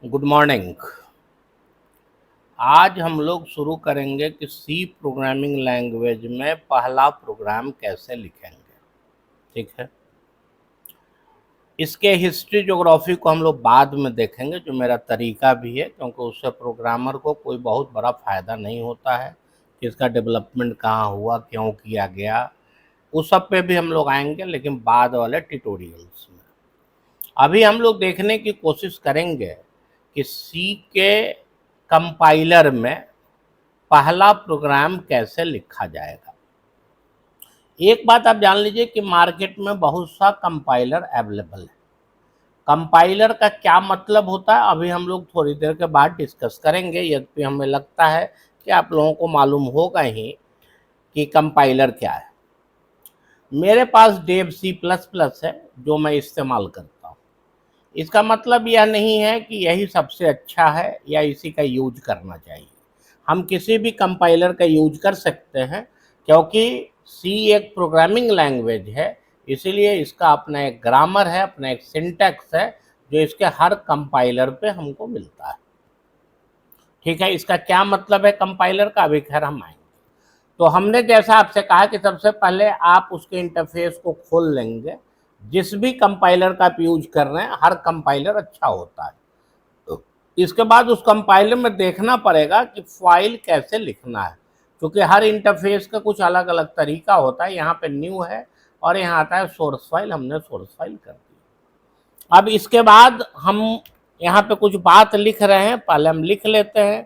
Good morning. आज हम लोग शुरू करेंगे कि सी प्रोग्रामिंग लैंग्वेज में पहला प्रोग्राम कैसे लिखेंगे। ठीक है, इसके हिस्ट्री ज्योग्राफी को हम लोग बाद में देखेंगे, जो मेरा तरीका भी है, क्योंकि उससे प्रोग्रामर को कोई बहुत बड़ा फ़ायदा नहीं होता है कि इसका डेवलपमेंट कहाँ हुआ, क्यों किया गया। उस सब पे भी हम लोग आएंगे, लेकिन बाद वाले ट्यूटोरियल्स में। अभी हम लोग देखने की कोशिश करेंगे कि सी के कंपाइलर में पहला प्रोग्राम कैसे लिखा जाएगा। एक बात आप जान लीजिए कि मार्केट में बहुत सा कंपाइलर अवेलेबल है। कंपाइलर का क्या मतलब होता है, अभी हम लोग थोड़ी देर के बाद डिस्कस करेंगे। यद्यपि हमें लगता है कि आप लोगों को मालूम होगा ही कि कंपाइलर क्या है। मेरे पास डेव सी प्लस प्लस है जो मैं इस्तेमाल करता हूँ। इसका मतलब यह नहीं है कि यही सबसे अच्छा है या इसी का यूज करना चाहिए। हम किसी भी कंपाइलर का यूज कर सकते हैं, क्योंकि सी एक प्रोग्रामिंग लैंग्वेज है, इसीलिए इसका अपना एक ग्रामर है, अपना एक सिंटैक्स है, जो इसके हर कंपाइलर पे हमको मिलता है। ठीक है, इसका क्या मतलब है कंपाइलर का, अभी खैर हम आएंगे। तो हमने जैसा आपसे कहा कि सबसे पहले आप उसके इंटरफेस को खोल लेंगे। जिस भी कंपाइलर का आप यूज कर रहे हैं, हर कंपाइलर अच्छा होता है। तो इसके बाद उस कंपाइलर में देखना पड़ेगा कि फाइल कैसे लिखना है, क्योंकि हर इंटरफेस का कुछ अलग अलग तरीका होता है। यहाँ पे न्यू है और यहाँ आता है सोर्स फाइल, हमने सोर्स फाइल कर दी। अब इसके बाद हम यहाँ पे कुछ बात लिख रहे हैं, पहले हम लिख लेते हैं,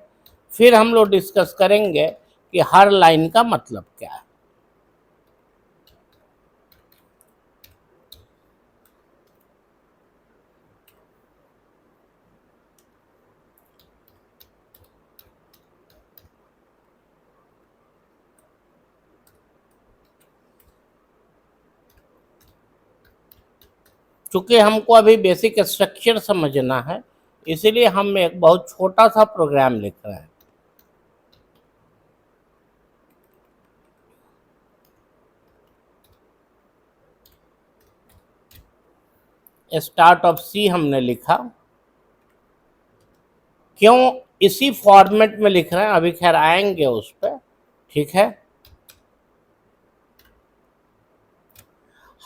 फिर हम लोग डिस्कस करेंगे कि हर लाइन का मतलब क्या है। चूंकि हमको अभी बेसिक स्ट्रक्चर समझना है, इसीलिए हम एक बहुत छोटा सा प्रोग्राम लिख रहे हैं। स्टार्ट ऑफ सी हमने लिखा। क्यों इसी फॉर्मेट में लिख रहे हैं, अभी खैर आएंगे उस पर। ठीक है,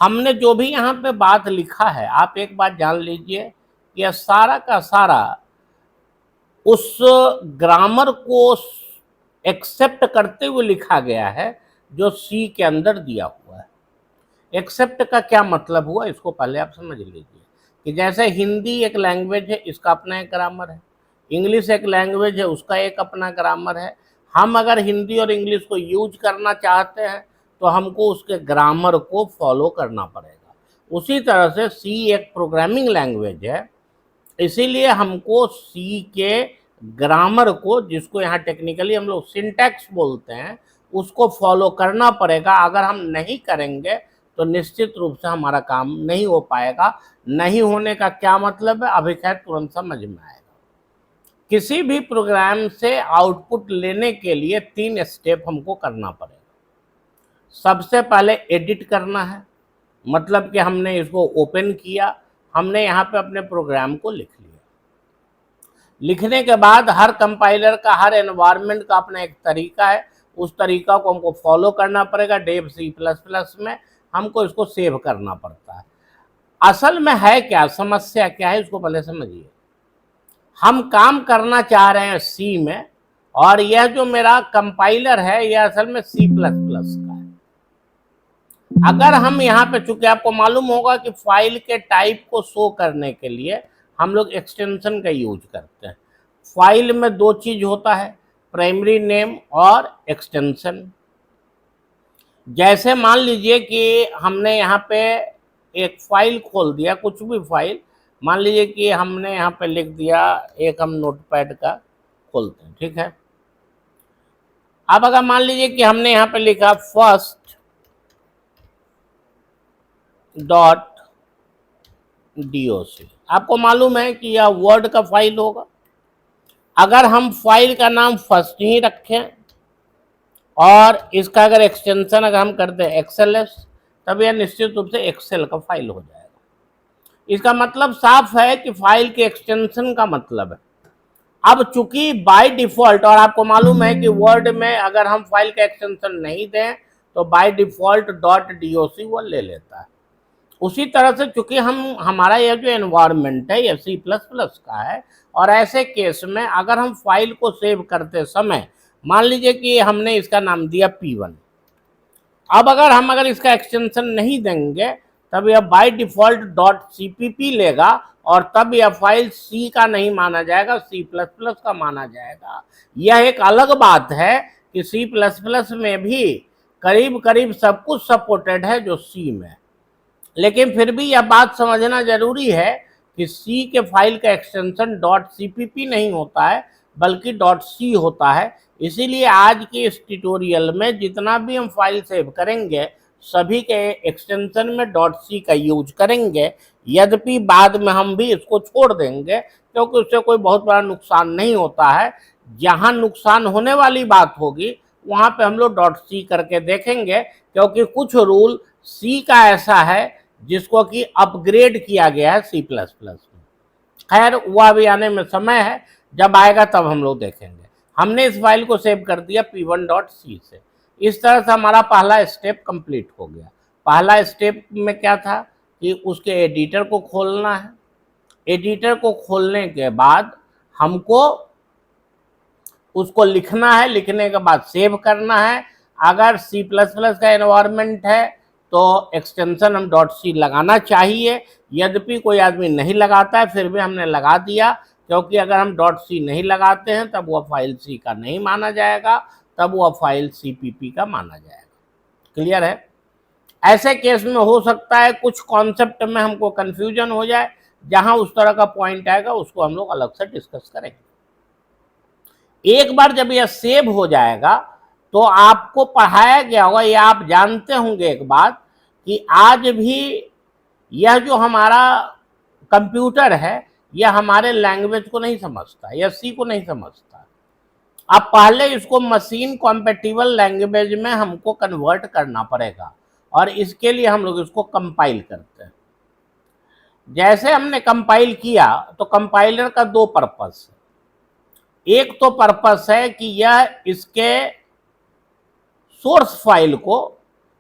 हमने जो भी यहाँ पे बात लिखा है, आप एक बात जान लीजिए कि यह सारा का सारा उस ग्रामर को एक्सेप्ट करते हुए लिखा गया है जो सी के अंदर दिया हुआ है। एक्सेप्ट का क्या मतलब हुआ, इसको पहले आप समझ लीजिए कि जैसे हिंदी एक लैंग्वेज है, इसका अपना एक ग्रामर है। इंग्लिश एक लैंग्वेज है, उसका एक अपना ग्रामर है। हम अगर हिंदी और इंग्लिश को यूज करना चाहते हैं तो हमको उसके ग्रामर को फॉलो करना पड़ेगा। उसी तरह से सी एक प्रोग्रामिंग लैंग्वेज है, इसीलिए हमको सी के ग्रामर को, जिसको यहाँ टेक्निकली हम लोग सिंटैक्स बोलते हैं, उसको फॉलो करना पड़ेगा। अगर हम नहीं करेंगे तो निश्चित रूप से हमारा काम नहीं हो पाएगा। नहीं होने का क्या मतलब है, अभी खैर तुरंत समझ में आएगा। किसी भी प्रोग्राम से आउटपुट लेने के लिए 3 स्टेप हमको करना पड़ेगा। सबसे पहले एडिट करना है, मतलब कि हमने इसको ओपन किया, हमने यहाँ पे अपने प्रोग्राम को लिख लिया। लिखने के बाद हर कंपाइलर का, हर एनवायरनमेंट का अपना एक तरीका है, उस तरीका को हमको फॉलो करना पड़ेगा। डेव सी प्लस प्लस में हमको इसको सेव करना पड़ता है। असल में है क्या, समस्या क्या है, इसको पहले समझिए। हम काम करना चाह रहे हैं सी में, और यह जो मेरा कंपाइलर है यह असल में सी प्लस प्लस का है। अगर हम यहाँ पे, चूंकि आपको मालूम होगा कि फाइल के टाइप को शो करने के लिए हम लोग एक्सटेंशन का यूज करते हैं। फाइल में 2 चीज होता है, प्राइमरी नेम और एक्सटेंशन। जैसे मान लीजिए कि हमने यहाँ पे एक फाइल खोल दिया, कुछ भी फाइल, मान लीजिए कि हमने यहाँ पे लिख दिया, एक हम नोटपैड का खोलते हैं। ठीक है, अब अगर मान लीजिए कि हमने यहाँ पे लिखा फर्स्ट डॉट डॉक, आपको मालूम है कि यह वर्ड का फाइल होगा। अगर हम फाइल का नाम फर्स्ट ही रखें और इसका अगर एक्सटेंशन अगर हम करते हैं एक्सएलएस, तब यह निश्चित रूप से एक्सेल का फाइल हो जाएगा। इसका मतलब साफ है कि फाइल के एक्सटेंशन का मतलब है। अब चूंकि बाय डिफॉल्ट, और आपको मालूम है कि वर्ड में अगर हम फाइल का एक्सटेंशन नहीं दें तो बाय डिफॉल्ट .doc वो ले लेता है। उसी तरह से चूंकि हमारा यह जो एनवायरनमेंट है यह C++ का है, और ऐसे केस में अगर हम फाइल को सेव करते समय मान लीजिए कि हमने इसका नाम दिया P1, अब अगर इसका एक्सटेंशन नहीं देंगे तब यह बाय डिफॉल्ट .cpp लेगा, और तब यह फाइल C का नहीं माना जाएगा, C++ का माना जाएगा। यह एक अलग बात है कि C++ में भी करीब करीब सब कुछ सपोर्टेड है जो C में, लेकिन फिर भी यह बात समझना जरूरी है कि C के फाइल का एक्सटेंशन .cpp नहीं होता है बल्कि .c होता है। इसीलिए आज के इस ट्यूटोरियल में जितना भी हम फाइल सेव करेंगे सभी के एक्सटेंशन में .c का यूज करेंगे, यद्यपि बाद में हम भी इसको छोड़ देंगे क्योंकि उससे कोई बहुत बड़ा नुकसान नहीं होता है। जहां नुकसान होने वाली बात होगी वहां पे हम लोग .c करके देखेंगे, क्योंकि कुछ रूल C का ऐसा है जिसको कि अपग्रेड किया गया है C++ में। खैर वह अभी आने में समय है, जब आएगा तब हम लोग देखेंगे। हमने इस फाइल को सेव कर दिया p1.c से। इस तरह से हमारा पहला स्टेप कंप्लीट हो गया। पहला स्टेप में क्या था कि उसके एडिटर को खोलना है। एडिटर को खोलने के बाद हमको उसको लिखना है, लिखने के बाद सेव करना है। अगर C++ का एनवायरनमेंट है तो एक्सटेंशन हम .c लगाना चाहिए, यद्यपि कोई आदमी नहीं लगाता है, फिर भी हमने लगा दिया, क्योंकि अगर हम .c नहीं लगाते हैं तब वह फाइल C का नहीं माना जाएगा, तब वह फाइल CPP का माना जाएगा। क्लियर है? ऐसे केस में हो सकता है कुछ कॉन्सेप्ट में हमको कंफ्यूजन हो जाए, जहां उस तरह का पॉइंट आएगा उसको हम लोग अलग से डिस्कस करेंगे। एक बार जब यह सेव हो जाएगा तो आपको पढ़ाया गया होगा, या आप जानते होंगे एक बात कि आज भी यह जो हमारा कंप्यूटर है यह हमारे लैंग्वेज को नहीं समझता, यह C को नहीं समझता। अब पहले इसको मशीन कॉम्पेटिबल लैंग्वेज में हमको कन्वर्ट करना पड़ेगा, और इसके लिए हम लोग इसको कंपाइल करते हैं। जैसे हमने कंपाइल किया तो कंपाइलर का दो पर्पस है। एक तो पर्पस है कि यह इसके सोर्स फाइल को,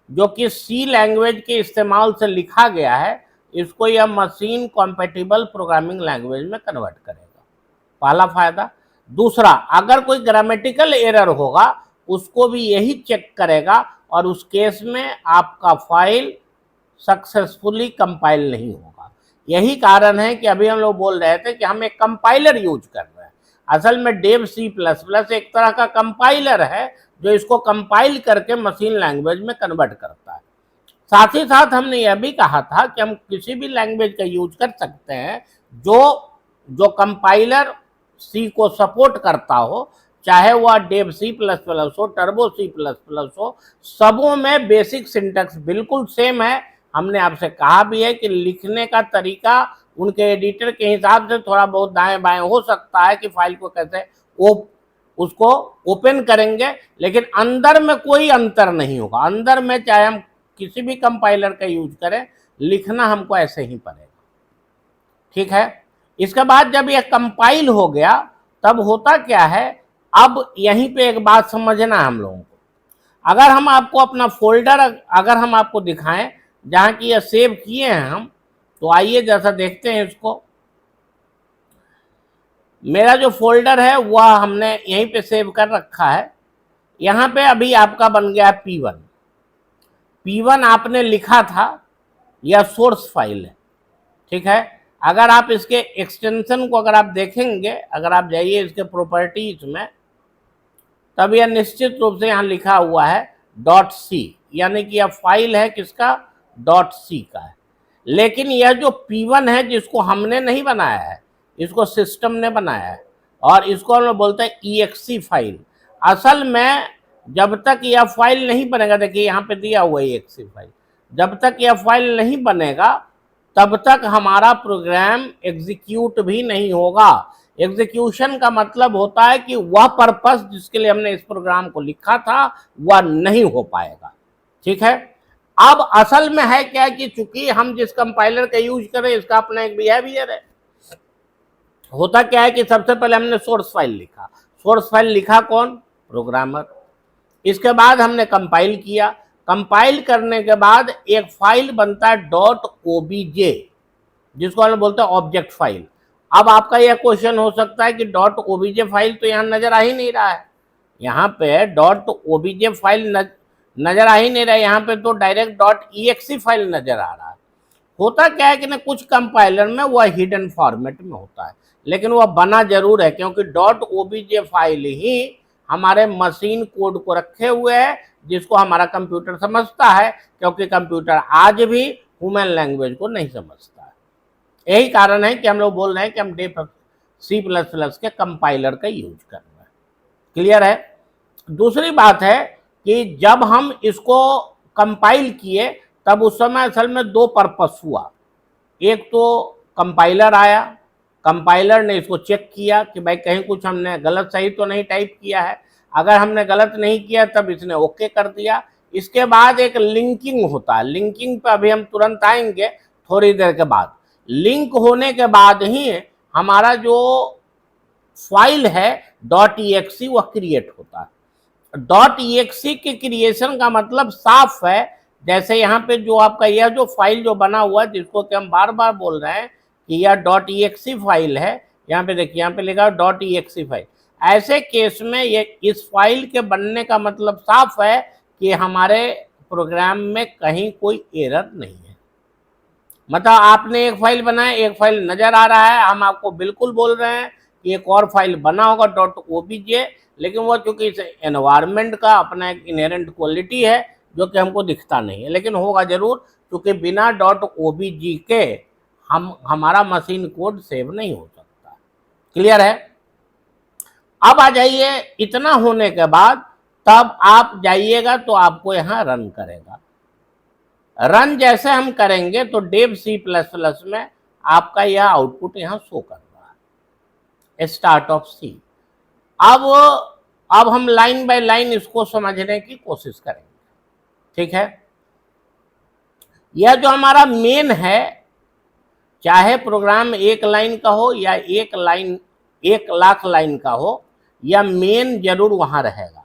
जो कि C लैंग्वेज के इस्तेमाल से लिखा गया है, इसको यह मशीन कॉम्पेटिबल प्रोग्रामिंग लैंग्वेज में कन्वर्ट करेगा, पहला फायदा। दूसरा, अगर कोई ग्रामेटिकल एरर होगा उसको भी यही चेक करेगा, और उस केस में आपका फाइल सक्सेसफुली कंपाइल नहीं होगा। यही कारण है कि अभी हम लोग बोल रहे थे कि हम एक कंपाइलर यूज कर रहे हैं। असल में डेव C++ एक तरह का कंपाइलर है जो इसको कंपाइल करके मशीन लैंग्वेज में कन्वर्ट करता है। साथ ही साथ हमने यह भी कहा था कि हम किसी भी लैंग्वेज का यूज कर सकते हैं जो कंपाइलर C को सपोर्ट करता हो, चाहे वह डेव C++ हो, टर्बो C++ हो, सबों में बेसिक सिंटैक्स बिल्कुल सेम है। हमने आपसे कहा भी है कि लिखने का तरीका उनके एडिटर के हिसाब से थोड़ा बहुत दाएं बाएं हो सकता है कि फाइल को कैसे उसको ओपन करेंगे, लेकिन अंदर में कोई अंतर नहीं होगा। अंदर में चाहे हम किसी भी कंपाइलर का यूज करें, लिखना हमको ऐसे ही पड़ेगा। ठीक है? इसके बाद जब यह कंपाइल हो गया तब होता क्या है, अब यहीं पे एक बात समझना है हम लोगों को। अगर हम आपको अपना फोल्डर अगर हम आपको दिखाएं जहां की यह सेव किए हैं हम, तो आइए जैसा देखते हैं इसको। मेरा जो फोल्डर है वह हमने यहीं पे सेव कर रखा है। यहाँ पे अभी आपका बन गया P1। P1 आपने लिखा था, यह सोर्स फाइल है। ठीक है? अगर आप इसके एक्सटेंशन को अगर आप देखेंगे, अगर आप जाइए इसके प्रॉपर्टीज में, तब यह निश्चित रूप से यहाँ लिखा हुआ है .c, यानी कि यह फाइल है किसका, .c का है। लेकिन यह जो P1 है जिसको हमने नहीं बनाया है, इसको सिस्टम ने बनाया है, और इसको हम लोग बोलते हैं exe फाइल। असल में जब तक यह फाइल नहीं बनेगा, देखिए यहाँ पे दिया हुआ है exe फाइल, जब तक यह फाइल नहीं बनेगा तब तक हमारा प्रोग्राम एग्जीक्यूट भी नहीं होगा। एग्जीक्यूशन का मतलब होता है कि वह पर्पस जिसके लिए हमने इस प्रोग्राम को लिखा था वह नहीं हो पाएगा। ठीक है? अब असल में है क्या कि चूंकि हम जिस कंपाइलर का यूज करें इसका अपना एक बिहेवियर है। होता क्या है कि सबसे पहले हमने सोर्स फाइल लिखा। सोर्स फाइल लिखा कौन? प्रोग्रामर। इसके बाद हमने कंपाइल किया। कंपाइल करने के बाद एक फाइल बनता है .obj, जिसको हम बोलते हैं ऑब्जेक्ट फाइल। अब आपका यह क्वेश्चन हो सकता है कि .obj फाइल तो यहाँ नजर आ ही नहीं रहा है। यहाँ पे .obj फाइल नजर आ ही नहीं रहा है, यहाँ पे तो डायरेक्ट .exe फाइल नजर आ रहा है। होता क्या है कि ना कुछ कंपाइलर में वह हिडन फॉर्मेट में होता है, लेकिन वह बना जरूर है, क्योंकि .obj फाइल ही हमारे मशीन कोड को रखे हुए है, जिसको हमारा कंप्यूटर समझता है, क्योंकि कंप्यूटर आज भी ह्यूमन लैंग्वेज को नहीं समझता है। यही कारण है कि हम लोग बोल रहे हैं कि हम C++ के कंपाइलर का यूज कर रहे हैं। क्लियर है? दूसरी बात है कि जब हम इसको कंपाइल किए तब उस समय असल में दो पर्पस हुआ। एक तो कंपाइलर आया, कंपाइलर ने इसको चेक किया कि भाई कहीं कुछ हमने गलत सही तो नहीं टाइप किया है। अगर हमने गलत नहीं किया तब इसने ओके कर दिया। इसके बाद एक लिंकिंग होता है। लिंकिंग पे अभी हम तुरंत आएंगे थोड़ी देर के बाद। लिंक होने के बाद ही हमारा जो फाइल है .exe वह क्रिएट होता है। .exe के क्रिएशन का मतलब साफ है, जैसे यहाँ पे जो आपका यह जो फाइल जो बना हुआ है, जिसको कि हम बार बार बोल रहे हैं कि यह .exe फाइल है। यहाँ पे देखिए, यहाँ पे लिखा है .exe फाइल। ऐसे केस में ये इस फाइल के बनने का मतलब साफ है कि हमारे प्रोग्राम में कहीं कोई एरर नहीं है। मतलब आपने एक फाइल बनाया, एक फाइल नजर आ रहा है, हम आपको बिल्कुल बोल रहे हैं कि एक और फाइल बना होगा .obj, लेकिन वो चूंकि इस एनवायरनमेंट का अपना एक इनहेरेंट क्वालिटी है जो कि हमको दिखता नहीं है, लेकिन होगा जरूर, क्योंकि बिना .obj के हमारा मशीन कोड सेव नहीं हो सकता। क्लियर है? अब आ जाइए, इतना होने के बाद तब आप जाइएगा तो आपको यहाँ रन करेगा। रन जैसे हम करेंगे तो डेव C++ में आपका यह आउटपुट यहाँ शो कर रहा है, स्टार्ट ऑफ सी। अब हम लाइन बाय लाइन इसको समझने की कोशिश करेंगे। ठीक है? यह जो हमारा मेन है, चाहे प्रोग्राम 1 लाइन का हो या 1,00,000 लाइन का हो, यह मेन जरूर वहां रहेगा।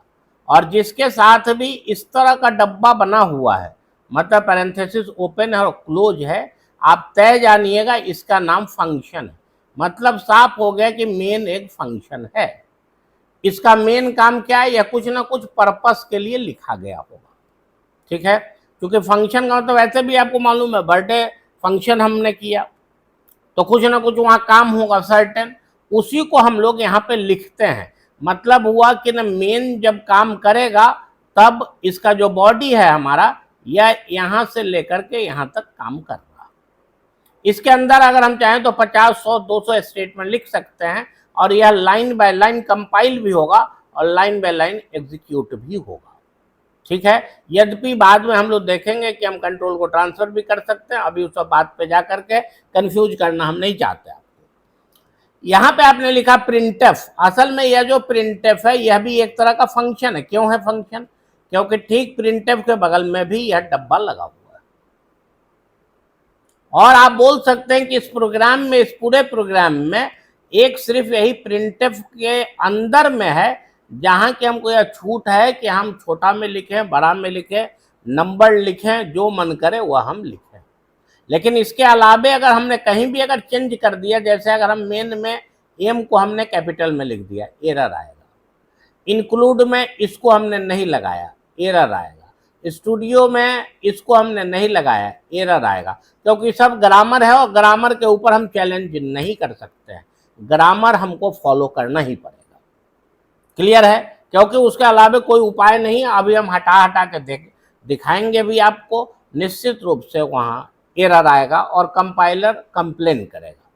और जिसके साथ भी इस तरह का डब्बा बना हुआ है, मतलब पैरेंथेसिस ओपन है और क्लोज है, आप तय जानिएगा इसका नाम फंक्शन है। मतलब साफ हो गया कि मेन एक फंक्शन है। इसका मेन काम क्या है? यह कुछ ना कुछ पर्पस के लिए लिखा गया होगा। ठीक है? क्योंकि फंक्शन का मतलब वैसे भी आपको मालूम है, बर्थडे फंक्शन हमने किया तो कुछ ना कुछ वहाँ काम होगा सर्टेन, उसी को हम लोग यहाँ पे लिखते हैं। मतलब हुआ कि ना मेन जब काम करेगा तब इसका जो बॉडी है हमारा, यह यहाँ से लेकर के यहाँ तक काम कर रहा। इसके अंदर अगर हम चाहें तो 50, 100, 200 स्टेटमेंट लिख सकते हैं, और यह लाइन बाय लाइन कंपाइल भी होगा और लाइन बाय लाइन एग्जीक्यूट भी होगा। ठीक है? यद्यपि बाद में हम लोग देखेंगे कि हम कंट्रोल को ट्रांसफर भी कर सकते हैं। अभी उस बात पे जा करके कंफ्यूज करना हम नहीं चाहते आपको। यहाँ पे आपने लिखा प्रिंटफ। असल में यह जो प्रिंटफ है यह भी एक तरह का फंक्शन है। क्यों है फंक्शन? क्योंकि ठीक प्रिंटफ के बगल में भी यह डब्बा लगा हुआ है। और आप बोल सकते हैं कि इस प्रोग्राम में, इस पूरे प्रोग्राम में एक सिर्फ यही प्रिंटफ के अंदर में है जहां कि हमको यह छूट है कि हम छोटा में लिखें, बड़ा में लिखें, नंबर लिखें, जो मन करे वह हम लिखें। लेकिन इसके अलावे अगर हमने कहीं भी अगर चेंज कर दिया, जैसे अगर हम मेन में एम को हमने कैपिटल में लिख दिया, एरर आएगा। इंक्लूड में इसको हमने नहीं लगाया, एरर आएगा। स्टूडियो में इसको हमने नहीं लगाया, एरर आएगा। क्योंकि सब ग्रामर है और ग्रामर के ऊपर हम चैलेंज नहीं कर सकते हैं, ग्रामर हमको फॉलो करना ही पड़ेगा। क्लियर है? क्योंकि उसके अलावा कोई उपाय नहीं। अभी हम हटा के दिखाएंगे भी आपको, निश्चित रूप से वहां एरर आएगा और कंपाइलर कंप्लेन करेगा।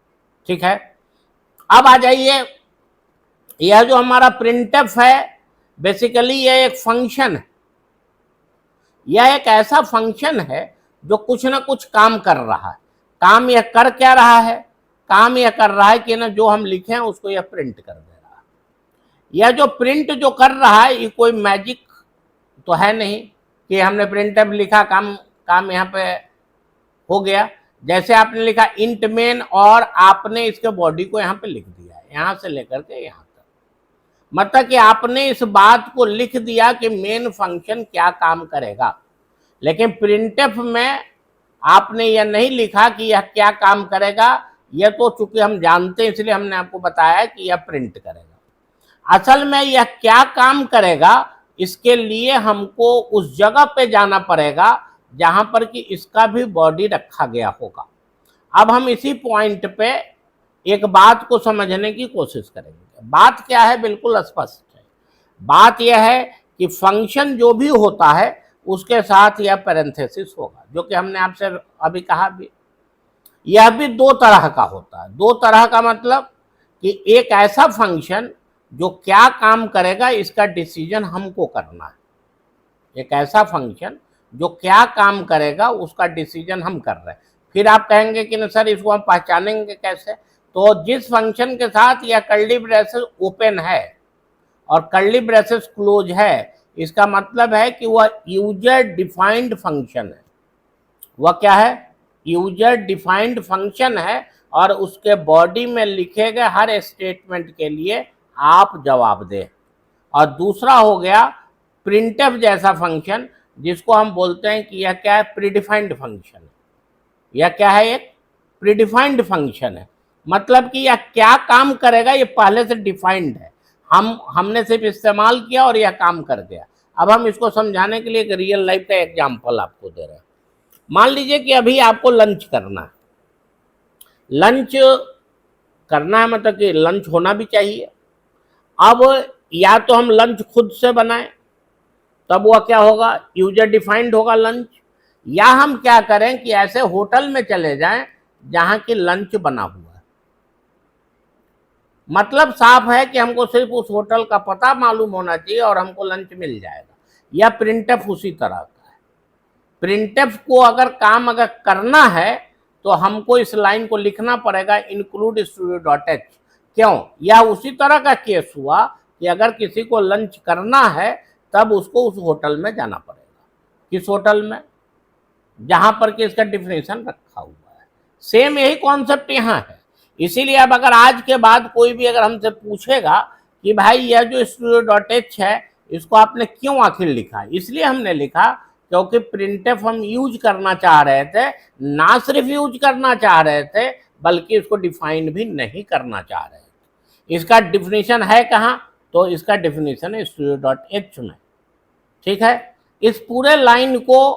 ठीक है? अब आ जाइए, यह जो हमारा प्रिंटफ है बेसिकली यह एक फंक्शन है। यह एक ऐसा फंक्शन है जो कुछ ना कुछ काम कर रहा है। काम यह कर क्या रहा है? काम यह कर रहा है कि ना जो हम लिखे हैं उसको यह प्रिंट कर दे रहा है। यह जो प्रिंट जो कर रहा है ये कोई मैजिक तो है नहीं कि हमने प्रिंटफ लिखा काम काम यहाँ पे हो गया। जैसे आपने लिखा इंट मेन और आपने इसके बॉडी को यहाँ पे लिख दिया है, यहाँ से लेकर के यहाँ तक, मतलब कि आपने इस बात को लिख दिया कि मेन फंक्शन क्या काम करेगा। लेकिन प्रिंटफ में आपने यह नहीं लिखा कि यह क्या काम करेगा, यह तो चूंकि हम जानते हैं इसलिए हमने आपको बताया कि यह प्रिंट करेगा। असल में यह क्या काम करेगा, इसके लिए हमको उस जगह पे जाना पड़ेगा जहां पर कि इसका भी बॉडी रखा गया होगा। अब हम इसी पॉइंट पे एक बात को समझने की कोशिश करेंगे। बात क्या है, बिल्कुल स्पष्ट है। बात यह है कि फंक्शन जो भी होता है उसके साथ यह पैरेंथेसिस होगा, जो कि हमने आपसे अभी कहा भी। यह भी दो तरह का होता है। दो तरह का मतलब कि एक ऐसा फंक्शन जो क्या काम करेगा इसका डिसीजन हमको करना है। एक ऐसा फंक्शन जो क्या काम करेगा उसका डिसीजन हम कर रहे हैं। फिर आप कहेंगे कि नहीं सर इसको हम पहचानेंगे कैसे? तो जिस फंक्शन के साथ यह कर्ली ब्रेसेस ओपन है और कर्ली ब्रेसेस क्लोज है, इसका मतलब है कि वह यूजर डिफाइंड फंक्शन है। वह क्या है? यूजर डिफाइंड फंक्शन है और उसके बॉडी में लिखे गए हर स्टेटमेंट के लिए आप जवाब दें। और दूसरा हो गया प्रिंटफ जैसा फंक्शन, जिसको हम बोलते हैं कि यह क्या है? Predefined function. यह क्या है? एक प्रीडिफाइंड फंक्शन है, मतलब कि यह क्या काम करेगा ये पहले से डिफाइंड है। हमने सिर्फ इस्तेमाल किया और यह काम कर गया। अब हम इसको समझाने के लिए एक रियल लाइफ का एग्जांपल आपको दे रहे हैं। मान लीजिए कि अभी आपको लंच करना है। लंच करना है मतलब कि लंच होना भी चाहिए। अब या तो हम लंच खुद से बनाएं, तब वह क्या होगा? यूजर डिफाइंड होगा लंच। या हम क्या करें कि ऐसे होटल में चले जाएं जहां की लंच बना हुआ है। मतलब साफ है कि हमको सिर्फ उस होटल का पता मालूम होना चाहिए और हमको लंच मिल जाएगा। या प्रिंटफ उसी तरह का है। प्रिंटफ को अगर काम करना है तो हमको इस लाइन को लिखना पड़ेगा इंक्लूड studio.h। क्यों? यह उसी तरह का केस हुआ कि अगर किसी को लंच करना है तब उसको उस होटल में जाना पड़ेगा। किस होटल में? जहां पर कि इसका डिफिनेशन रखा हुआ है। सेम यही कॉन्सेप्ट यहाँ है। इसीलिए अब अगर आज के बाद कोई भी अगर हमसे पूछेगा कि भाई यह जो studio.h है इसको आपने क्यों आखिर लिखा, इसलिए हमने लिखा क्योंकि प्रिंटफ हम यूज करना चाह रहे थे, ना सिर्फ यूज करना चाह रहे थे बल्कि इसको डिफाइन भी नहीं करना चाह रहे थे। इसका डिफिनेशन है कहाँ? तो इसका डिफिनेशन है studio.h में। ठीक है, इस पूरे लाइन को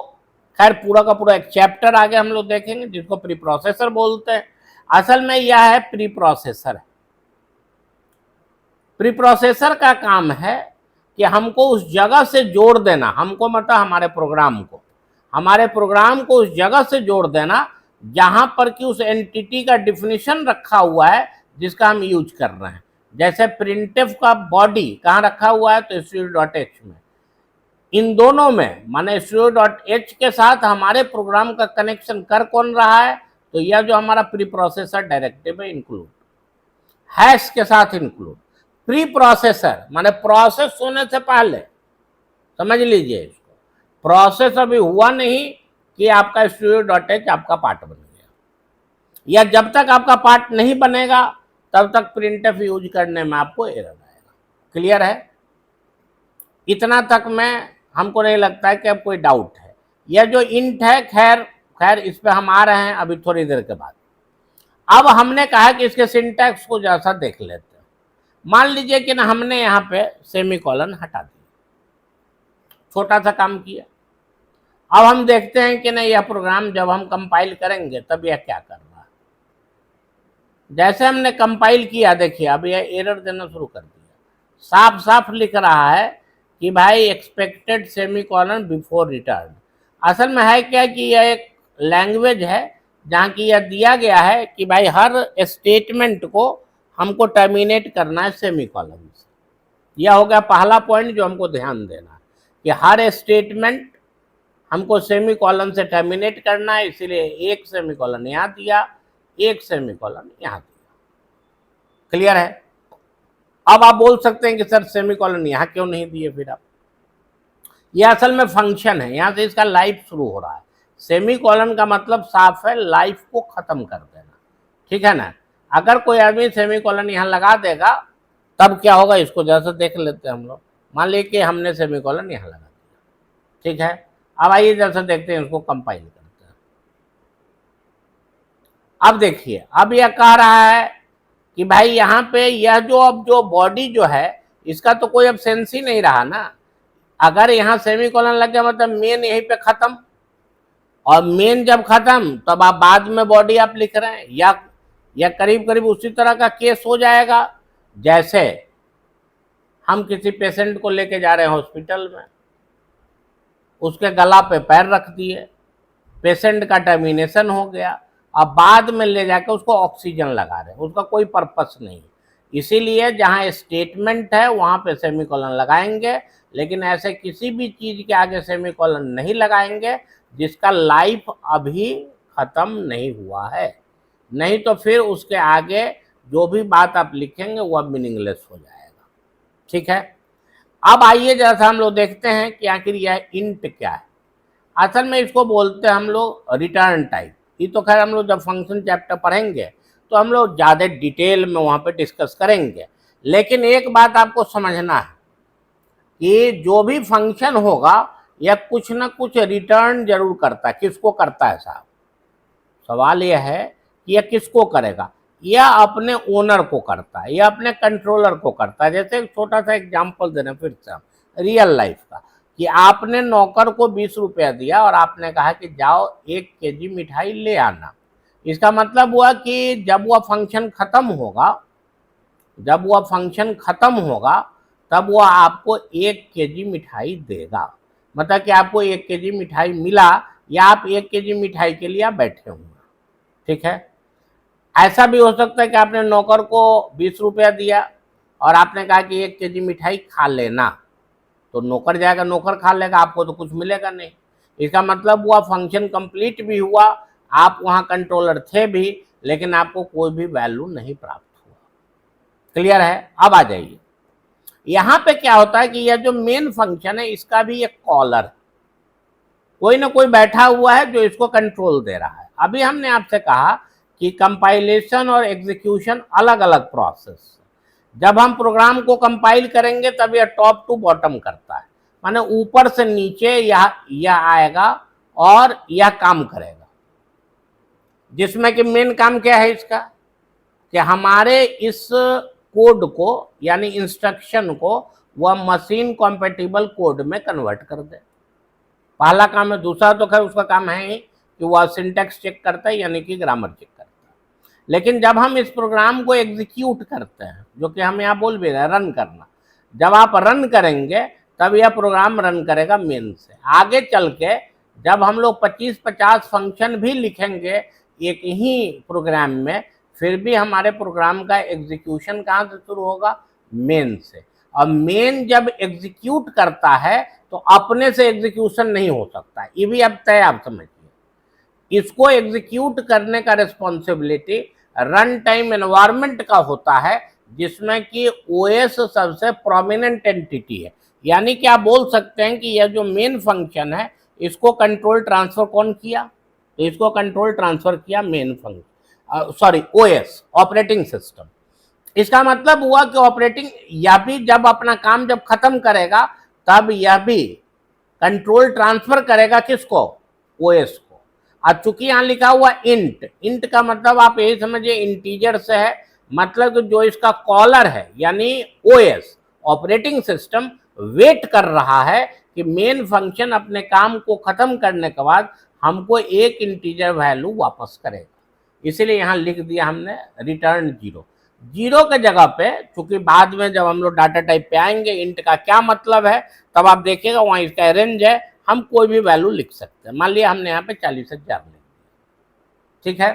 खैर पूरा का पूरा एक चैप्टर आगे हम लोग देखेंगे जिसको प्री प्रोसेसर बोलते हैं। असल में यह है प्री प्रोसेसर। प्री प्रोसेसर का काम है कि हमको उस जगह से जोड़ देना, हमको मतलब हमारे प्रोग्राम को उस जगह से जोड़ देना जहां पर कि उस एंटिटी का डिफिनेशन रखा हुआ है जिसका हम यूज कर रहे हैं। जैसे प्रिंटफ का बॉडी कहाँ रखा हुआ है? तो studio.h में। इन दोनों में माने studio.h के साथ हमारे प्रोग्राम का कनेक्शन कर कौन रहा है? तो यह जो हमारा प्री प्रोसेसर डायरेक्टिव है इंक्लूड, हैश के साथ इंक्लूड। प्री प्रोसेसर माने प्रोसेस होने से पहले, समझ लीजिए इसको। प्रोसेस अभी हुआ नहीं कि आपका studio.h आपका पार्ट बन गया, या जब तक आपका पार्ट नहीं बनेगा तब तक प्रिंटफ यूज करने में आपको एरर आएगा। क्लियर है? इतना तक में हमको नहीं लगता है कि अब कोई डाउट है। यह जो इंट है खैर इस पे हम आ रहे हैं अभी थोड़ी देर के बाद। अब हमने कहा कि इसके सिंटैक्स को जैसा देख लेते हैं। मान लीजिए कि ना हमने यहाँ पे सेमीकोलन हटा दिया, छोटा सा काम किया। अब हम देखते हैं कि ना यह प्रोग्राम जब हम कंपाइल करेंगे तब यह क्या कर रहा है। जैसे हमने कंपाइल किया, देखिए अब यह एरर देना शुरू कर दिया। साफ साफ लिख रहा है कि भाई एक्सपेक्टेड सेमीकोलन बिफोर रिटर्न। असल में है क्या कि यह एक लैंग्वेज है जहाँ की यह दिया गया है कि भाई हर स्टेटमेंट को हमको टर्मिनेट करना है सेमीकोलन से। यह हो गया पहला पॉइंट जो हमको ध्यान देना है कि हर स्टेटमेंट हमको सेमीकोलन से टर्मिनेट करना है। इसीलिए एक सेमीकोलन यहाँ दिया, एक सेमीकोलन यहाँ दिया। क्लियर है? अब आप बोल सकते हैं कि सर सेमीकोलन यहाँ क्यों नहीं दिए? फिर आप, यह असल में फंक्शन है, यहाँ से इसका लाइफ शुरू हो रहा है। सेमीकोलन का मतलब साफ है लाइफ को खत्म कर देना, ठीक है ना। अगर कोई आदमी सेमीकोलन यहाँ लगा देगा तब क्या होगा, इसको जैसे देख लेते हैं हम लोग। मान लीजिए कि हमने सेमीकोलन यहाँ लगा दिया, ठीक है। अब आइए जैसे देखते हैं, इसको कंपाइल करते हैं। अब देखिए, अब यह कह रहा है कि भाई यहाँ पे यह जो अब जो बॉडी जो है इसका तो कोई अब सेंस ही नहीं रहा ना। अगर यहाँ सेमीकोलन लग गया मतलब मेन यहीं पे खत्म, और मेन जब खत्म तब आप बाद में बॉडी आप लिख रहे हैं, या करीब करीब उसी तरह का केस हो जाएगा। जैसे हम किसी पेशेंट को लेके जा रहे हैं हॉस्पिटल में, उसके गला पे पैर रख दिए, पेशेंट का टर्मिनेशन हो गया, अब बाद में ले जाकर उसको ऑक्सीजन लगा रहे हैं, उसका कोई पर्पस नहीं। इसीलिए जहां स्टेटमेंट है वहां पे सेमीकोलन लगाएंगे, लेकिन ऐसे किसी भी चीज के आगे सेमीकोलन नहीं लगाएंगे जिसका लाइफ अभी खत्म नहीं हुआ है, नहीं तो फिर उसके आगे जो भी बात आप लिखेंगे वह मीनिंगलेस हो जाएगा, ठीक है। अब आइए जैसा हम लोग देखते हैं कि आखिर यह इंट क्या है। असल में इसको बोलते हैं हम लोग रिटर्न टाइप। ये तो खैर हम लोग जब फंक्शन चैप्टर पढ़ेंगे तो हम लोग ज़्यादा डिटेल में वहाँ पे डिस्कस करेंगे, लेकिन एक बात आपको समझना है कि जो भी फंक्शन होगा यह कुछ ना कुछ रिटर्न जरूर करता है। किसको करता है साहब? सवाल यह है कि यह किसको करेगा। यह अपने ओनर को करता है, यह अपने कंट्रोलर को करता है। जैसे एक छोटा सा एग्जाम्पल देना फिर से रियल लाइफ का, कि आपने नौकर को 20 रुपया दिया और आपने कहा कि जाओ 1 केजी मिठाई ले आना। इसका मतलब हुआ कि जब वह फंक्शन खत्म होगा, जब वह फंक्शन खत्म होगा तब वह आपको 1 केजी मिठाई देगा। मतलब कि आपको 1 केजी मिठाई मिला, या आप 1 केजी मिठाई के लिए आप बैठे होंगे, ठीक है। ऐसा भी हो सकता है कि आपने नौकर को 20 रुपया दिया और आपने कहा कि 1 केजी मिठाई खा लेना, तो नौकर जाएगा, नौकर खा लेगा, आपको तो कुछ मिलेगा नहीं। इसका मतलब हुआ फंक्शन कंप्लीट भी हुआ, आप वहाँ कंट्रोलर थे भी, लेकिन आपको कोई भी वैल्यू नहीं प्राप्त हुआ। क्लियर है? अब आ जाइए, यहाँ पे क्या होता है कि यह जो मेन फंक्शन है इसका भी एक कॉलर, कोई ना कोई बैठा हुआ है जो इसको कंट्रोल दे रहा है। अभी हमने आपसे कहा कि कंपाइलेशन और एग्जीक्यूशन अलग अलग प्रोसेस। जब हम प्रोग्राम को कंपाइल करेंगे तब यह टॉप टू बॉटम करता है, माने ऊपर से नीचे यह आएगा और यह काम करेगा। जिसमें कि मेन काम क्या है इसका, कि हमारे इस कोड को यानी इंस्ट्रक्शन को वह मशीन कॉम्पेटिबल कोड में कन्वर्ट कर दे। पहला काम है। दूसरा तो खैर उसका काम है ही कि वह सिंटैक्स चेक करता है, यानी कि ग्रामर चेक करता है। लेकिन जब हम इस प्रोग्राम को एग्जीक्यूट करते हैं, जो कि हम यहाँ बोल भी रहे हैं रन करना, जब आप रन करेंगे तब यह प्रोग्राम रन करेगा मेन से। आगे चल के जब हम लोग 25-50 फंक्शन भी लिखेंगे एक ही प्रोग्राम में, फिर भी हमारे प्रोग्राम का एग्जीक्यूशन कहाँ से शुरू होगा? मेन से। और मेन जब एग्जीक्यूट करता है तो अपने से एग्जीक्यूशन नहीं हो सकता, ये भी अब तय आप समझिए। इसको एग्जीक्यूट करने का रिस्पॉन्सिबिलिटी रन टाइम एनवायरनमेंट का होता है, जिसमें कि ओएस सबसे प्रोमिनेंट एंटिटी है। यानी कि आप बोल सकते हैं कि यह जो मेन फंक्शन है इसको कंट्रोल ट्रांसफर कौन किया? तो इसको कंट्रोल ट्रांसफर किया main function, sorry OS, operating system. इसका मतलब हुआ कि ऑपरेटिंग यह भी जब अपना काम जब खत्म करेगा तब यह भी कंट्रोल ट्रांसफर करेगा किसको? ओएस को। अब चूंकि यहां लिखा हुआ इंट, इंट का मतलब आप यही समझिए इंटीजर से है, मतलब जो इसका कॉलर है यानी ओएस, ऑपरेटिंग सिस्टम वेट कर रहा है कि मेन फंक्शन अपने काम को खत्म करने के बाद हमको एक इंटीजर वैल्यू वापस करेगा। इसीलिए यहां लिख दिया हमने रिटर्न 0। 0 के जगह पे, क्योंकि बाद में जब हम लोग डाटा टाइप पे आएंगे इंट का क्या मतलब है तब आप देखिएगा वहां इसका रेंज है, हम कोई भी वैल्यू लिख सकते हैं। मान लिया हमने यहाँ पे 40,000 लिख दिया, ठीक है।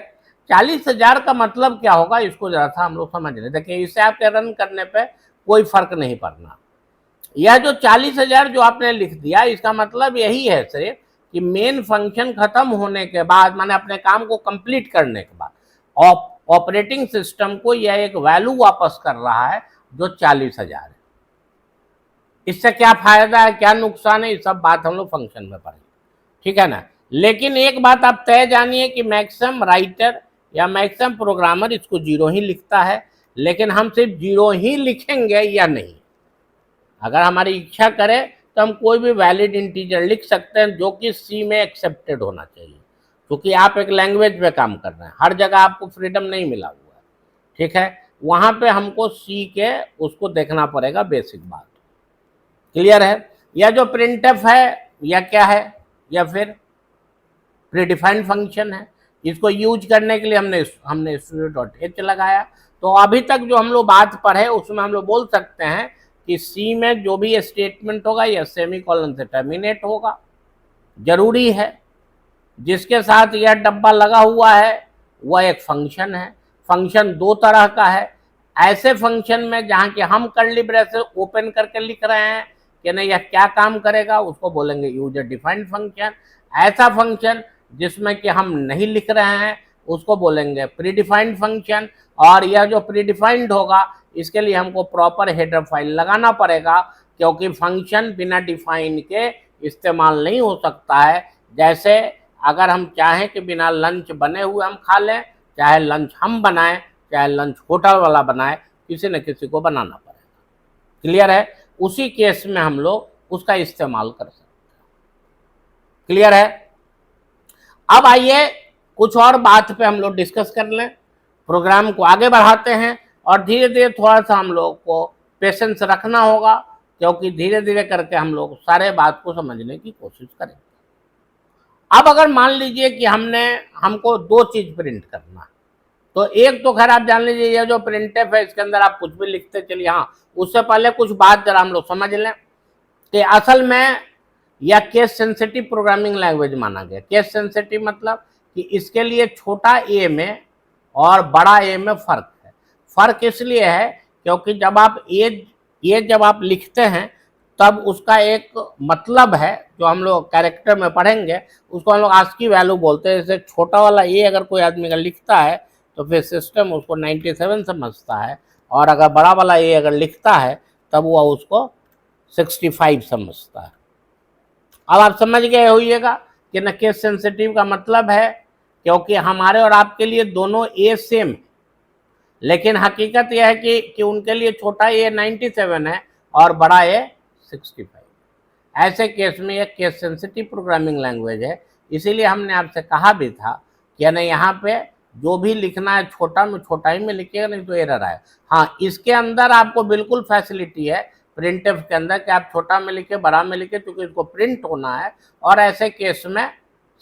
40,000 का मतलब क्या होगा इसको जरा सा हम लोग समझ लें। देखिए इसे आपके रन करने पे कोई फर्क नहीं पड़ना। यह जो 40,000 जो आपने लिख दिया इसका मतलब यही है सिर्फ कि मेन फंक्शन खत्म होने के बाद, माने अपने काम को कंप्लीट करने के बाद ऑपरेटिंग सिस्टम को यह एक वैल्यू वापस कर रहा है जो 40,000 है। इससे क्या फायदा है, क्या नुकसान है, ये सब बात हम लोग फंक्शन में पढ़ेंगे, ठीक है ना। लेकिन एक बात आप तय जानिए कि मैक्सिमम राइटर या मैक्सिमम प्रोग्रामर इसको 0 ही लिखता है, लेकिन हम सिर्फ 0 ही लिखेंगे या नहीं। अगर हमारी इच्छा करे तो हम कोई भी वैलिड इंटीजर लिख सकते हैं जो कि सी में एक्सेप्टेड होना चाहिए, क्योंकि आप एक लैंग्वेज पे काम कर रहे हैं, हर जगह आपको फ्रीडम नहीं मिला हुआ है, ठीक है। वहां पे हमको सी के उसको देखना पड़ेगा, बेसिक बात। क्लियर है? या जो प्रिंटफ है या क्या है, या फिर प्रीडिफाइंड फंक्शन है, इसको यूज करने के लिए हमने studio.h लगाया। तो अभी तक जो हम लोग बात पढ़े उसमें हम लोग बोल सकते हैं कि सी में जो भी स्टेटमेंट होगा यह सेमीकोलन से टर्मिनेट होगा, जरूरी है। जिसके साथ यह डब्बा लगा हुआ है वह एक फंक्शन है। फंक्शन दो तरह का है, ऐसे फंक्शन में जहां कि हम कर्ली ब्रेसेस ओपन करके लिख रहे हैं कि नहीं यह क्या काम करेगा, उसको बोलेंगे यूजर डिफाइंड फंक्शन। ऐसा फंक्शन जिसमें कि हम नहीं लिख रहे हैं उसको बोलेंगे प्रीडिफाइंड फंक्शन। और यह जो प्रीडिफाइंड होगा इसके लिए हमको प्रॉपर हेडर फाइल लगाना पड़ेगा, क्योंकि फंक्शन बिना डिफाइन के इस्तेमाल नहीं हो सकता है। जैसे अगर हम चाहें कि बिना लंच बने हुए हम खा लें, चाहे लंच हम बनाएं चाहे लंच होटल वाला बनाए, किसी न किसी को बनाना पड़ेगा। क्लियर है? उसी केस में हम लोग उसका इस्तेमाल कर सकते हैं। क्लियर है? अब आइए कुछ और बात पे हम लोग डिस्कस कर लें, प्रोग्राम को आगे बढ़ाते हैं और धीरे धीरे थोड़ा सा हम लोग को पेशेंस रखना होगा, क्योंकि धीरे धीरे करके हम लोग सारे बात को समझने की कोशिश करेंगे। अब अगर मान लीजिए कि हमको दो चीज प्रिंट करना है, तो एक तो खैर आप जान लीजिए ये जो प्रिंटफ है इसके अंदर आप कुछ भी लिखते चलिए। हाँ, उससे पहले कुछ बात जरा हम लोग समझ लें कि असल में यह केस सेंसिटिव प्रोग्रामिंग लैंग्वेज माना गया। केस सेंसिटिव मतलब कि इसके लिए छोटा ए में और बड़ा ए में फर्क है। फर्क इसलिए है क्योंकि जब आप लिखते हैं तब उसका एक मतलब है जो हम लोग कैरेक्टर में पढ़ेंगे, उसको हम लोग आस्की वैल्यू बोलते हैं। जैसे छोटा वाला ए अगर कोई आदमी का लिखता है तो फिर सिस्टम उसको 97 समझता है, और अगर बड़ा वाला ए अगर लिखता है तब वह उसको 65 समझता है। अब आप समझ गए होइएगा कि न केस सेंसिटिव का मतलब है क्योंकि हमारे और आपके लिए दोनों ए सेम, लेकिन हकीकत यह है कि उनके लिए छोटा ए 97 है और बड़ा ए 65। ऐसे केस में यह केस सेंसिटिव प्रोग्रामिंग लैंग्वेज है। इसीलिए हमने आपसे कहा भी था कि ना यहाँ पे जो भी लिखना है छोटा में छोटा ही में लिखिएगा, नहीं तो एरर आए। हाँ, इसके अंदर आपको बिल्कुल फैसिलिटी है प्रिंटफ के अंदर कि आप छोटा में लिखे बड़ा में लिखे, क्योंकि इसको प्रिंट होना है। और ऐसे केस में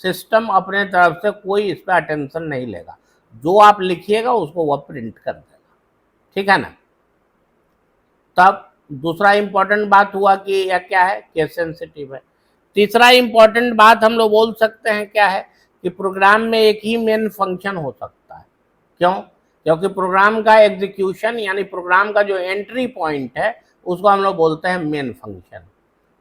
सिस्टम अपने तरफ से कोई इस पर अटेंशन नहीं लेगा, जो आप लिखिएगा उसको वह प्रिंट कर देगा। ठीक है ना? तब दूसरा इंपॉर्टेंट बात हुआ कि यह क्या है, केस सेंसिटिव है। तीसरा इंपॉर्टेंट बात हम लोग बोल सकते हैं क्या है कि प्रोग्राम में एक ही मेन फंक्शन हो सकता है। क्यों? क्योंकि प्रोग्राम का एग्जीक्यूशन यानी प्रोग्राम का जो एंट्री पॉइंट है उसको हम लोग बोलते हैं मेन फंक्शन।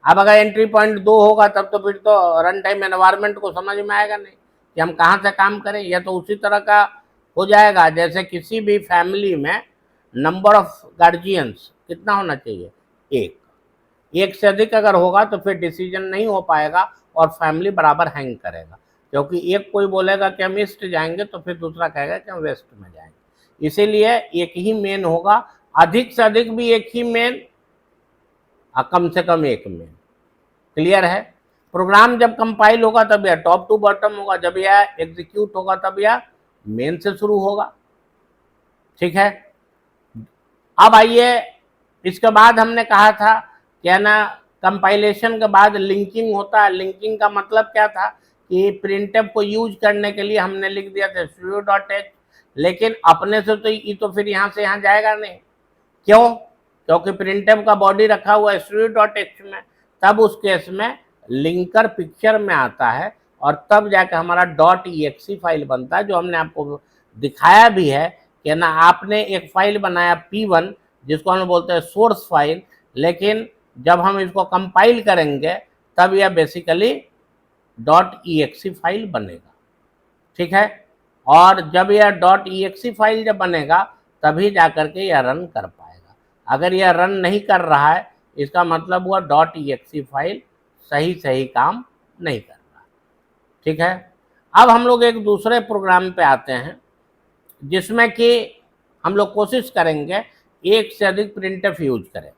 अब अगर एंट्री पॉइंट 2 होगा तब तो फिर तो रन टाइम एनवायरनमेंट को समझ में आएगा नहीं कि हम कहाँ से काम करें। यह तो उसी तरह का हो जाएगा जैसे किसी भी फैमिली में नंबर ऑफ गार्जियंस कितना होना चाहिए, एक से अधिक अगर होगा तो फिर डिसीजन नहीं हो पाएगा और फैमिली बराबर हैंग करेगा, क्योंकि एक कोई बोलेगा कि हम ईस्ट जाएंगे तो फिर दूसरा कहेगा कि हम वेस्ट में जाएंगे। इसीलिए एक ही मेन होगा, अधिक से अधिक भी एक ही मेन, कम से कम एक मेन। क्लियर है? प्रोग्राम जब कंपाइल होगा तब यह टॉप टू बॉटम होगा, जब यह एग्जीक्यूट होगा तब यह मेन से शुरू होगा। ठीक है? अब आइए, इसके बाद हमने कहा था क्या ना, कंपाइलेशन के बाद लिंकिंग होता है। लिंकिंग का मतलब क्या था कि प्रिंटफ को यूज करने के लिए हमने लिख दिया था studio.h, लेकिन अपने से तो ये तो फिर यहाँ से यहाँ जाएगा नहीं। क्यों? क्योंकि प्रिंटफ का बॉडी रखा हुआ है studio.h में। तब उस केस में लिंकर पिक्चर में आता है और तब जाकर हमारा .exe फाइल बनता है, जो हमने आपको दिखाया भी है कि ना आपने एक फाइल बनाया P1 जिसको हम बोलते हैं सोर्स फाइल, लेकिन जब हम इसको कंपाइल करेंगे तब यह बेसिकली .exe फाइल बनेगा। ठीक है? और जब यह .exe फाइल जब बनेगा तभी जाकर के यह रन कर पाएगा। अगर यह रन नहीं कर रहा है इसका मतलब हुआ .exe फाइल सही काम नहीं कर रहा। ठीक है। अब हम लोग एक दूसरे प्रोग्राम पे आते हैं जिसमें कि हम लोग कोशिश करेंगे एक से अधिक प्रिंटफ यूज करें।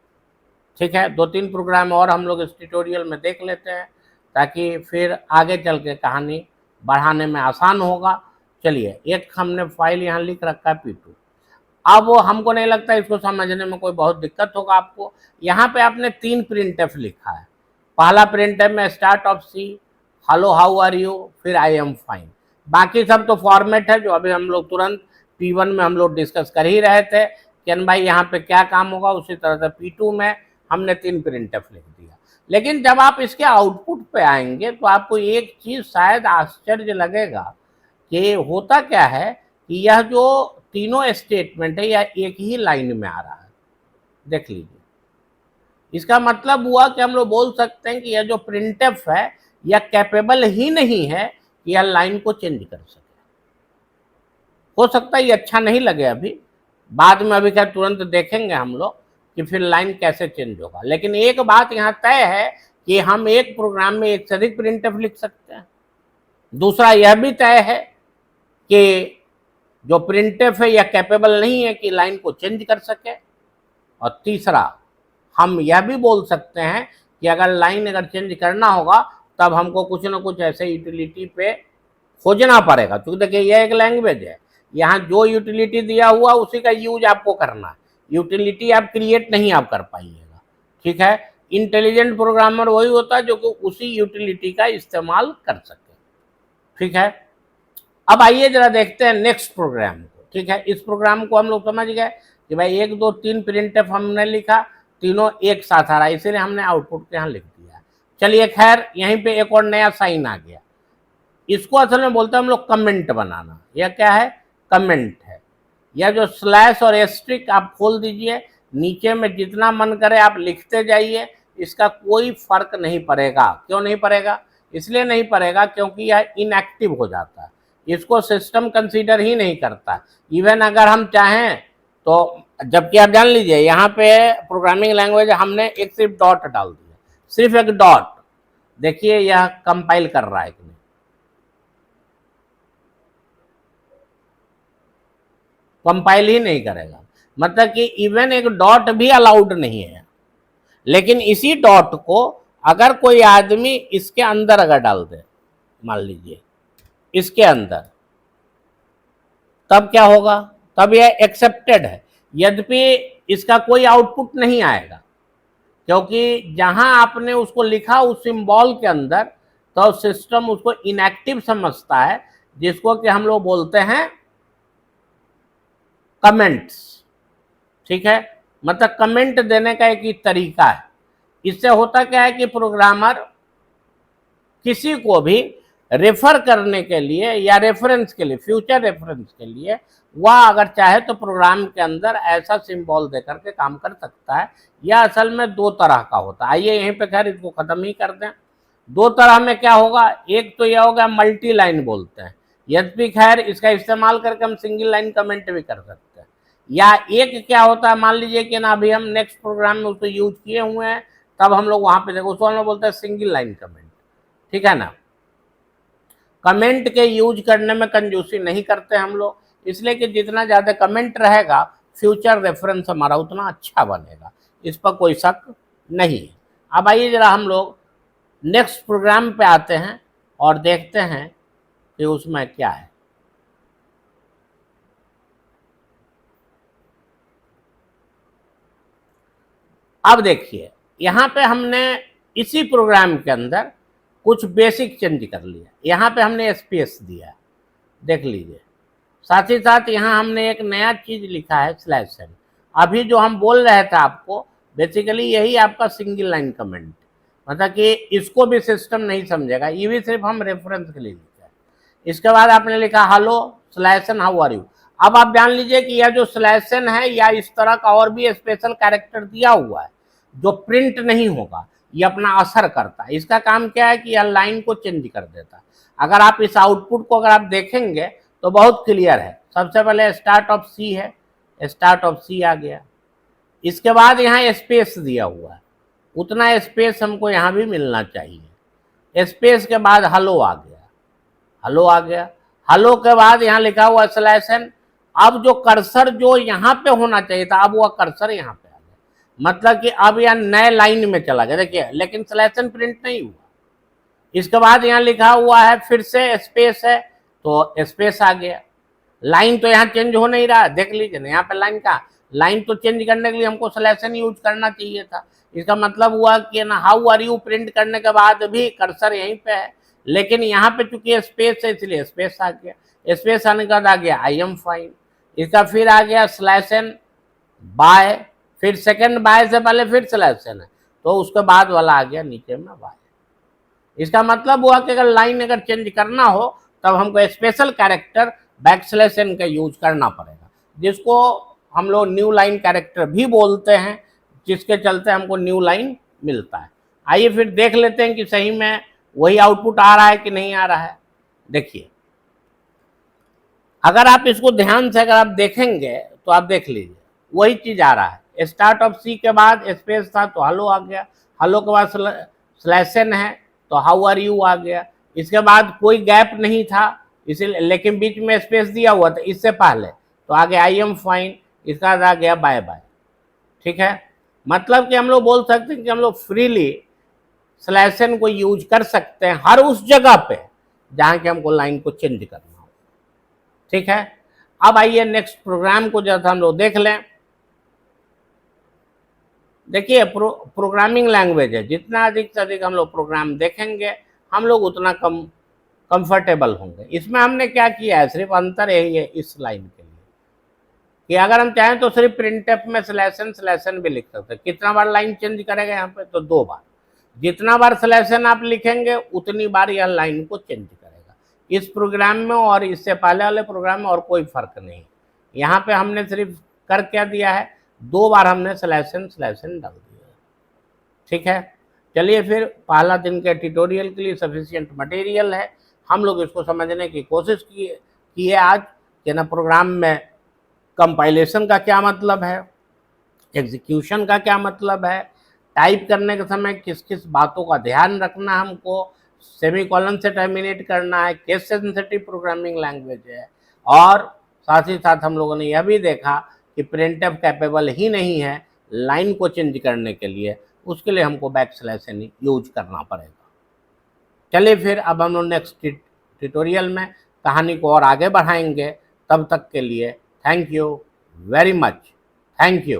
ठीक है, 2-3 प्रोग्राम और हम लोग इस ट्यूटोरियल में देख लेते हैं ताकि फिर आगे चल के कहानी बढ़ाने में आसान होगा। चलिए, एक हमने फाइल यहाँ लिख रखा है P2। अब वो हमको नहीं लगता इसको समझने में कोई बहुत दिक्कत होगा आपको। यहाँ पे आपने 3 प्रिंटफ लिखा है। पहला प्रिंटफ में start of C, hello how are you, फिर आई एम फाइन। बाकी सब तो फॉर्मेट है जो अभी हम लोग तुरंत P1 में हम लोग डिस्कस कर ही रहे थे कि भाई यहाँ पे क्या काम होगा। उसी तरह से P2 में हमने 3 प्रिंटफ लिख दिया। लेकिन जब आप इसके आउटपुट पे आएंगे तो आपको एक चीज शायद आश्चर्य लगेगा कि होता क्या है कि यह जो तीनों स्टेटमेंट है यह एक ही लाइन में आ रहा है। देख लीजिए, इसका मतलब हुआ कि हम लोग बोल सकते हैं कि यह जो प्रिंटफ है यह कैपेबल ही नहीं है कि यह लाइन को चेंज कर सके। हो सकता है ये अच्छा नहीं लगे अभी, बाद में अभी क्या तुरंत देखेंगे हम लोग कि फिर लाइन कैसे चेंज होगा। लेकिन एक बात यहाँ तय है कि हम एक प्रोग्राम में एक से अधिक प्रिंटफ लिख सकते हैं। दूसरा यह भी तय है कि जो प्रिंटफ है यह कैपेबल नहीं है कि लाइन को चेंज कर सके। और तीसरा, हम यह भी बोल सकते हैं कि अगर लाइन अगर चेंज करना होगा तब हमको कुछ ना कुछ ऐसे यूटिलिटी पे खोजना पड़ेगा, क्योंकि देखिए यह एक लैंग्वेज है। यहाँ जो यूटिलिटी दिया हुआ उसी का यूज आपको करना है। यूटिलिटी आप क्रिएट नहीं आप कर पाइएगा। ठीक है, इंटेलिजेंट प्रोग्रामर वही होता है जो कि उसी यूटिलिटी का इस्तेमाल कर सके। ठीक है, अब आइए जरा देखते हैं नेक्स्ट प्रोग्राम को। ठीक है, इस प्रोग्राम को हम लोग समझ गए कि भाई 1 2 3 प्रिंटफ हमने लिखा, तीनों एक साथ आ रहा है, इसीलिए हमने आउटपुट के यहाँ लिख दिया। चलिए खैर, यहीं पे एक और नया साइन आ गया। इसको असल में बोलते हैं हम लोग कमेंट बनाना। यह क्या है? कमेंट है। यह जो स्लैश और एस्ट्रिक आप खोल दीजिए, नीचे में जितना मन करे आप लिखते जाइए, इसका कोई फर्क नहीं पड़ेगा। क्यों नहीं पड़ेगा? इसलिए नहीं पड़ेगा क्योंकि यह इनएक्टिव हो जाता है, इसको सिस्टम कंसीडर ही नहीं करता। इवन अगर हम चाहें तो, जबकि आप जान लीजिए यहाँ पे प्रोग्रामिंग लैंग्वेज हमने एक सिर्फ डॉट डाल दिया, सिर्फ एक डॉट। देखिए यह कंपाइल कर रहा है कि नहीं, कंपाइल ही नहीं करेगा। मतलब कि इवन एक डॉट भी अलाउड नहीं है। लेकिन इसी डॉट को अगर कोई आदमी इसके अंदर अगर डाल दे, मान लीजिए इसके अंदर, तब क्या होगा? तब यह एक्सेप्टेड है, यद्यपि इसका कोई आउटपुट नहीं आएगा, क्योंकि जहां आपने उसको लिखा उस सिंबल के अंदर, तो सिस्टम उसको इनएक्टिव समझता है, जिसको कि हम लोग बोलते हैं कमेंट्स। ठीक है, मतलब कमेंट देने का एक ही तरीका है। इससे होता क्या है कि प्रोग्रामर किसी को भी रेफर करने के लिए या रेफरेंस के लिए, फ्यूचर रेफरेंस के लिए, वह अगर चाहे तो प्रोग्राम के अंदर ऐसा सिंबल दे करके काम कर सकता है। यह असल में 2 तरह का होता है। आइए यहीं पे खैर इसको खत्म ही कर दें। 2 तरह में क्या होगा? एक तो यह होगा मल्टी लाइन बोलते हैं, यद्यपि खैर इसका इस्तेमाल करके हम सिंगल लाइन कमेंट भी कर सकते हैं। या एक क्या होता है, मान लीजिए कि ना अभी हम नेक्स्ट प्रोग्राम में उसको यूज किए हुए हैं, तब हम लोग वहां पे देखो, उसको हम लोग बोलते हैं सिंगल लाइन कमेंट। ठीक है ना, कमेंट के यूज करने में कंजूसी नहीं करते हम लोग, इसलिए कि जितना ज़्यादा कमेंट रहेगा फ्यूचर रेफरेंस हमारा उतना अच्छा बनेगा, इस पर कोई शक नहीं है। अब आइए जरा हम लोग नेक्स्ट प्रोग्राम पे आते हैं और देखते हैं कि उसमें क्या है। अब देखिए यहाँ पे हमने इसी प्रोग्राम के अंदर कुछ बेसिक चेंज कर लिया। यहाँ पे हमने स्पेस दिया, देख लीजिए। साथ ही साथ यहाँ हमने एक नया चीज लिखा है /n। अभी जो हम बोल रहे थे आपको, बेसिकली यही आपका सिंगल लाइन कमेंट, मतलब कि इसको भी सिस्टम नहीं समझेगा, ये भी सिर्फ हम रेफरेंस के लिए लिखा है। इसके बाद आपने लिखा hello /n how are you. अब आप जान लीजिए कि यह जो /n है या इस तरह का और भी स्पेशल कैरेक्टर दिया हुआ है जो प्रिंट नहीं होगा, ये अपना असर करता है। इसका काम क्या है कि यह लाइन को चेंज कर देता है। अगर आप इस आउटपुट को अगर आप देखेंगे तो बहुत क्लियर है। सबसे पहले स्टार्ट ऑफ सी है, स्टार्ट ऑफ सी आ गया। इसके बाद यहाँ स्पेस दिया हुआ है, उतना स्पेस हमको यहाँ भी मिलना चाहिए। स्पेस के बाद हेलो आ गया। हेलो आ गया। हेलो के बाद यहाँ लिखा हुआ स्लैश एन। अब जो कर्सर जो यहाँ पे होना चाहिए था, अब वह कर्सर यहाँ पे आ गया, मतलब कि अब यह नए लाइन में चला गया, देखिए, लेकिन स्लैश एन प्रिंट नहीं हुआ। इसके बाद यहाँ लिखा हुआ है फिर से स्पेस है, तो स्पेस आ गया। लाइन तो यहाँ चेंज हो नहीं रहा, देख लीजिए ना, यहाँ पे लाइन का लाइन तो चेंज करने के लिए हमको स्लैश एन यूज करना चाहिए था। इसका मतलब हुआ कि ना हाउ आर यू प्रिंट करने के बाद भी कर्सर यहीं पे है, लेकिन यहाँ पे चूंकि स्पेस है इसलिए स्पेस आ गया। स्पेस आने के बाद आ गया आई एम फाइन। इसका फिर आ गया स्लैश एन बाय, फिर सेकंड बाय से पहले फिर स्लैश एन है, तो उसके बाद वाला आ गया नीचे में बाय। इसका मतलब हुआ कि अगर लाइन अगर चेंज करना हो तब हमको स्पेशल कैरेक्टर बैकस्लैश एन का यूज करना पड़ेगा, जिसको हम लोग न्यू लाइन कैरेक्टर भी बोलते हैं, जिसके चलते हमको न्यू लाइन मिलता है। आइए फिर देख लेते हैं कि सही में वही आउटपुट आ रहा है कि नहीं आ रहा है। देखिए, अगर आप इसको ध्यान से अगर आप देखेंगे तो आप देख लीजिए वही चीज आ रहा है। स्टार्ट ऑफ सी के बाद स्पेस था तो हेलो आ गया, हेलो के बाद स्लैश एन है तो हाउ आर यू आ गया। इसके बाद कोई गैप नहीं था इसीलिए, लेकिन बीच में स्पेस दिया हुआ था इससे पहले, तो आगे आई एम फाइन, इसका बाद आ गया बाय बाय। ठीक है, मतलब कि हम लोग बोल सकते हैं कि हम लोग फ्रीली स्लैश एन को यूज कर सकते हैं हर उस जगह पे जहां कि हमको लाइन को चेंज करना हो। ठीक है, अब आइए नेक्स्ट प्रोग्राम को जैसा हम लोग देख लें। देखिए, प्रोग्रामिंग लैंग्वेज है, जितना अधिक से अधिक हम लोग प्रोग्राम देखेंगे हम लोग उतना कम कंफर्टेबल होंगे। इसमें हमने क्या किया है, सिर्फ अंतर यही है इस लाइन के लिए कि अगर हम चाहें तो सिर्फ प्रिंटफ में स्लैश एन भी लिख सकते हैं। कितना बार लाइन चेंज करेगा यहाँ पे, तो 2 बार। जितना बार स्लैश एन आप लिखेंगे उतनी बार यह लाइन को चेंज करेगा। इस प्रोग्राम में और इससे पहले वाले प्रोग्राम में और कोई फर्क नहीं। यहाँ पे हमने सिर्फ कर क्या दिया है, 2 बार हमने स्लैश एन डाल दिया। ठीक है, चलिए फिर पहला दिन के ट्यूटोरियल के लिए सफिशिएंट मटेरियल है, हम लोग इसको समझने की कोशिश की है आज कि ना प्रोग्राम में कंपाइलेशन का क्या मतलब है, एग्जीक्यूशन का क्या मतलब है, टाइप करने के समय किस किस बातों का ध्यान रखना, हमको सेमीकोलन से टर्मिनेट करना है, केस सेंसिटिव प्रोग्रामिंग लैंग्वेज है, और साथ ही साथ हम लोगों ने यह भी देखा कि प्रिंटफ कैपेबल ही नहीं है लाइन को चेंज करने के लिए, उसके लिए हमको बैकस्लैश एन यूज करना पड़ेगा। चलिए फिर अब हम लोग नेक्स्ट ट्यूटोरियल में कहानी को और आगे बढ़ाएंगे। तब तक के लिए thank you very much. Thank you.